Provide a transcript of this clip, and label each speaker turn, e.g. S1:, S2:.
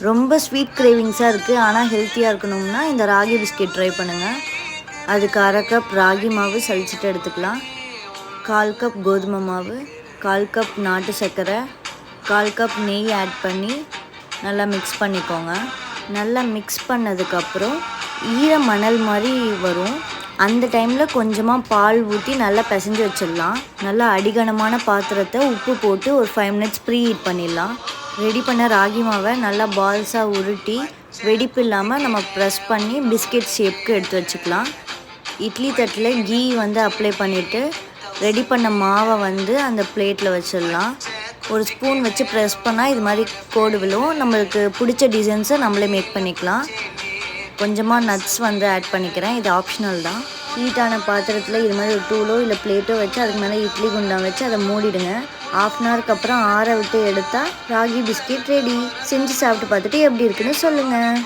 S1: ரொம்ப ஸ்வீட் கிரேவிங்ஸாக இருக்குது ஆனால் ஹெல்த்தியாக இருக்கணும்னா இந்த ராகி பிஸ்கெட் ட்ரை பண்ணுங்கள். அதுக்கு 1/2 கப் ராகி மாவு சலிச்சிட்டு எடுத்துக்கலாம். 1/4 கப் கோதுமை மாவு, 1/4 கப் நாட்டு சர்க்கரை, 1/4 கப் நெய் ஆட் பண்ணி நல்லா மிக்ஸ் பண்ணிக்கோங்க. நல்லா மிக்ஸ் பண்ணதுக்கப்புறம் மணல் மாதிரி வரும். அந்த டைமில் கொஞ்சமாக பால் ஊற்றி நல்லா பிசைஞ்சு வச்சிடலாம். நல்லா அடிகனமான பாத்திரத்தை உப்பு போட்டு ஒரு 5 மினிட்ஸ் ப்ரீ ஹீட் பண்ணிடலாம். ரெடி பண்ண ராகி மாவை நல்லா பால்ஸாக உருட்டி வெடிப்பு இல்லாமல் நம்ம ப்ரெஸ் பண்ணி பிஸ்கெட் ஷேப்க்கு எடுத்து வச்சுக்கலாம். இட்லி தட்டில் கீ அப்ளை பண்ணிவிட்டு ரெடி பண்ண மாவை அந்த பிளேட்டில் வச்சிடலாம். ஒரு ஸ்பூன் வச்சு ப்ரெஸ் பண்ணால் இது மாதிரி கோடு விழும். நம்மளுக்கு பிடிச்ச டிசைன்ஸை நம்மளே மேக் பண்ணிக்கலாம். கொஞ்சமாக நட்ஸ் ஆட் பண்ணிக்கிறேன். இது ஆப்ஷனல் தான். ஹீட்டான பாத்திரத்தில் இது மாதிரி ஒரு டூலோ இல்லை பிளேட்டோ வச்சு அதுக்கு மேலே இட்லி குண்டான் வச்சு அதை மூடிடுங்க. 1/2 அன் ஹவருக்கு அப்புறம் ஆற விட்டு எடுத்தால் ராகி பிஸ்கெட் ரெடி. செஞ்சு சாப்பிட்டு பார்த்துட்டு எப்படி இருக்குன்னு சொல்லுங்கள்.